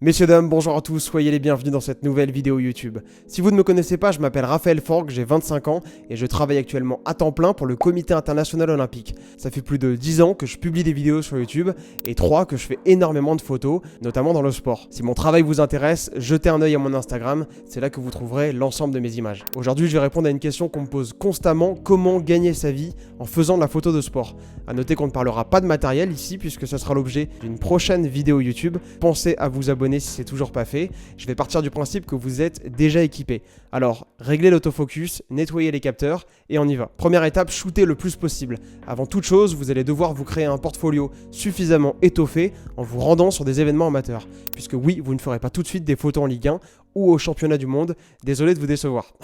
Messieurs, dames, bonjour à tous, soyez les bienvenus dans cette nouvelle vidéo YouTube. Si vous ne me connaissez pas, je m'appelle Raphaël Forgue, j'ai 25 ans et je travaille actuellement à temps plein pour le Comité International Olympique. Ça fait plus de 10 ans que je publie des vidéos sur YouTube et 3 que je fais énormément de photos, notamment dans le sport. Si mon travail vous intéresse, jetez un œil à mon Instagram, c'est là que vous trouverez l'ensemble de mes images. Aujourd'hui, je vais répondre à une question qu'on me pose constamment, comment gagner sa vie en faisant de la photo de sport. A noter qu'on ne parlera pas de matériel ici puisque ce sera l'objet d'une prochaine vidéo YouTube. Pensez à vous abonner si c'est toujours pas fait. Je vais partir du principe que vous êtes déjà équipé. Alors, réglez l'autofocus, nettoyez les capteurs et on y va. Première étape, shootez le plus possible. Avant toute chose, vous allez devoir vous créer un portfolio suffisamment étoffé en vous rendant sur des événements amateurs. Puisque oui, vous ne ferez pas tout de suite des photos en Ligue 1 ou au championnat du monde. Désolé de vous décevoir.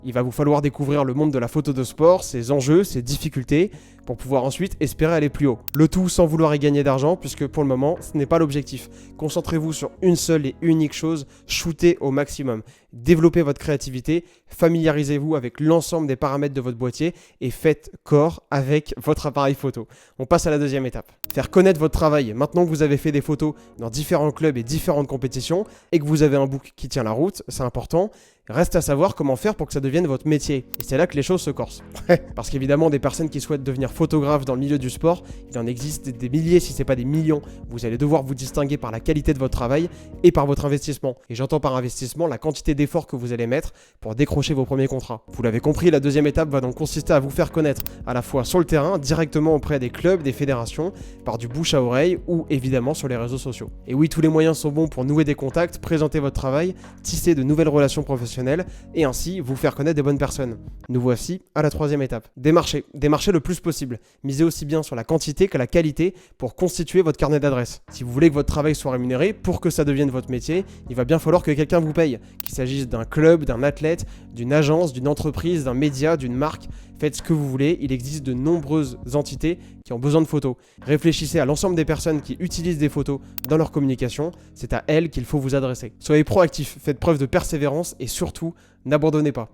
Il va vous falloir découvrir le monde de la photo de sport, ses enjeux, ses difficultés, pour pouvoir ensuite espérer aller plus haut. Le tout sans vouloir y gagner d'argent, puisque pour le moment, ce n'est pas l'objectif. Concentrez-vous sur une seule et unique chose, shootez au maximum. Développez votre créativité, familiarisez-vous avec l'ensemble des paramètres de votre boîtier et faites corps avec votre appareil photo. On passe à la deuxième étape. Faire connaître votre travail. Maintenant que vous avez fait des photos dans différents clubs et différentes compétitions et que vous avez un book qui tient la route, c'est important. Reste à savoir comment faire pour que ça devienne votre métier. Et c'est là que les choses se corsent. Parce qu'évidemment, des personnes qui souhaitent devenir photographes dans le milieu du sport, il en existe des milliers, si ce n'est pas des millions. Vous allez devoir vous distinguer par la qualité de votre travail et par votre investissement. Et j'entends par investissement la quantité d'efforts que vous allez mettre pour décrocher vos premiers contrats. Vous l'avez compris, la deuxième étape va donc consister à vous faire connaître à la fois sur le terrain, directement auprès des clubs, des fédérations, par du bouche à oreille ou évidemment sur les réseaux sociaux. Et oui, tous les moyens sont bons pour nouer des contacts, présenter votre travail, tisser de nouvelles relations professionnelles et ainsi vous faire connaître des bonnes personnes. Nous voici à la troisième étape. Démarchez le plus possible. Misez aussi bien sur la quantité que la qualité pour constituer votre carnet d'adresses. Si vous voulez que votre travail soit rémunéré, pour que ça devienne votre métier, il va bien falloir que quelqu'un vous paye. Qu'il s'agisse d'un club, d'un athlète, d'une agence, d'une entreprise, d'un média, d'une marque, faites ce que vous voulez, il existe de nombreuses entités qui ont besoin de photos. Réfléchissez à l'ensemble des personnes qui utilisent des photos dans leur communication, c'est à elles qu'il faut vous adresser. Soyez proactifs, faites preuve de persévérance et surtout, n'abandonnez pas.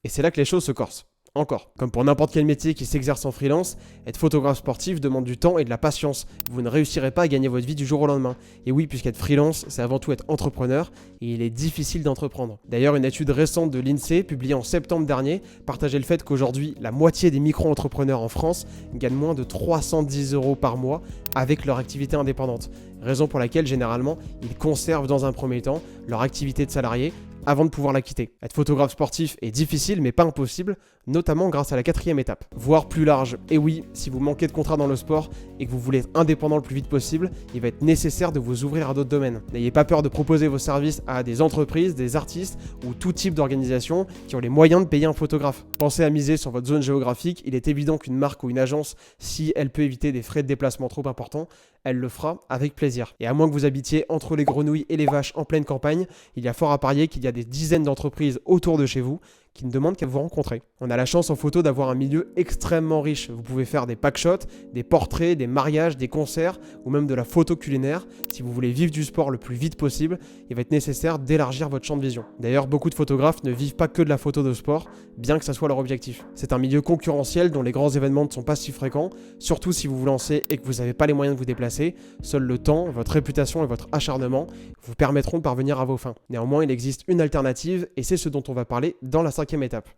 Et c'est là que les choses se corsent. Encore, comme pour n'importe quel métier qui s'exerce en freelance, être photographe sportif demande du temps et de la patience. Vous ne réussirez pas à gagner votre vie du jour au lendemain. Et oui, puisqu'être freelance, c'est avant tout être entrepreneur et il est difficile d'entreprendre. D'ailleurs, une étude récente de l'INSEE, publiée en septembre dernier, partageait le fait qu'aujourd'hui, la moitié des micro-entrepreneurs en France gagnent moins de 310 € par mois avec leur activité indépendante. Raison pour laquelle, généralement, ils conservent dans un premier temps leur activité de salarié avant de pouvoir la quitter. Être photographe sportif est difficile mais pas impossible, notamment grâce à la quatrième étape, voire plus large. Et oui, si vous manquez de contrat dans le sport et que vous voulez être indépendant le plus vite possible, il va être nécessaire de vous ouvrir à d'autres domaines. N'ayez pas peur de proposer vos services à des entreprises, des artistes ou tout type d'organisation qui ont les moyens de payer un photographe. Pensez à miser sur votre zone géographique, il est évident qu'une marque ou une agence, si elle peut éviter des frais de déplacement trop importants, elle le fera avec plaisir. Et à moins que vous habitiez entre les grenouilles et les vaches en pleine campagne, il y a fort à parier qu'il y a des dizaines d'entreprises autour de chez vous qui ne demandent qu'à vous rencontrer. On a la chance en photo d'avoir un milieu extrêmement riche. Vous pouvez faire des packshots, des portraits, des mariages, des concerts ou même de la photo culinaire. Si vous voulez vivre du sport le plus vite possible, il va être nécessaire d'élargir votre champ de vision. D'ailleurs, beaucoup de photographes ne vivent pas que de la photo de sport, bien que ça soit leur objectif. C'est un milieu concurrentiel dont les grands événements ne sont pas si fréquents, surtout si vous vous lancez et que vous n'avez pas les moyens de vous déplacer. Seul le temps, votre réputation et votre acharnement vous permettront de parvenir à vos fins. Néanmoins, il existe une alternative et c'est ce dont on va parler dans la cinquième étape.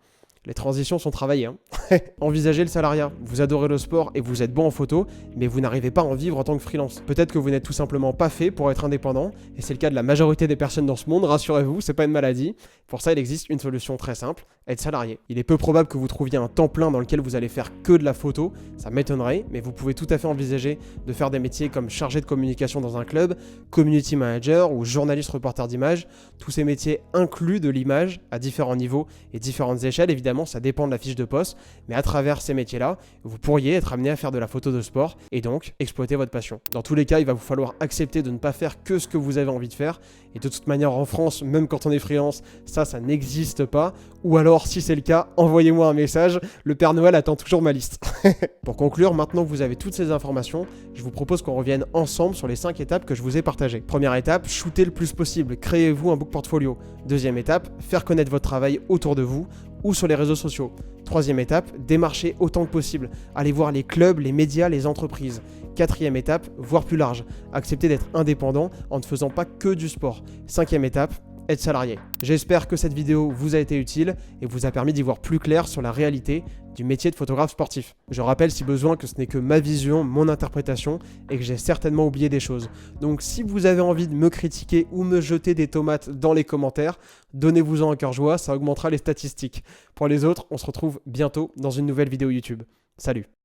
Les transitions sont travaillées. Envisagez le salariat. Vous adorez le sport et vous êtes bon en photo, mais vous n'arrivez pas à en vivre en tant que freelance. Peut-être que vous n'êtes tout simplement pas fait pour être indépendant, et c'est le cas de la majorité des personnes dans ce monde, rassurez-vous, c'est pas une maladie. Pour ça, il existe une solution très simple, être salarié. Il est peu probable que vous trouviez un temps plein dans lequel vous allez faire que de la photo, ça m'étonnerait, mais vous pouvez tout à fait envisager de faire des métiers comme chargé de communication dans un club, community manager ou journaliste reporter d'image. Tous ces métiers incluent de l'image à différents niveaux et différentes échelles, évidemment. Ça dépend de la fiche de poste, mais à travers ces métiers-là, vous pourriez être amené à faire de la photo de sport et donc exploiter votre passion. Dans tous les cas, il va vous falloir accepter de ne pas faire que ce que vous avez envie de faire. Et de toute manière, en France, même quand on est freelance, ça n'existe pas. Ou alors, si c'est le cas, envoyez-moi un message. Le Père Noël attend toujours ma liste. Pour conclure, maintenant que vous avez toutes ces informations, je vous propose qu'on revienne ensemble sur les 5 étapes que je vous ai partagées. Première étape, shootez le plus possible. Créez-vous un book portfolio. Deuxième étape, faire connaître votre travail autour de vous ou sur les réseaux sociaux. Troisième étape, démarcher autant que possible. Allez voir les clubs, les médias, les entreprises. Quatrième étape, voire plus large. Accepter d'être indépendant en ne faisant pas que du sport. Cinquième étape, être salarié. J'espère que cette vidéo vous a été utile et vous a permis d'y voir plus clair sur la réalité du métier de photographe sportif. Je rappelle si besoin que ce n'est que ma vision, mon interprétation et que j'ai certainement oublié des choses. Donc si vous avez envie de me critiquer ou me jeter des tomates dans les commentaires, donnez-vous-en un cœur joie, ça augmentera les statistiques. Pour les autres, on se retrouve bientôt dans une nouvelle vidéo YouTube. Salut!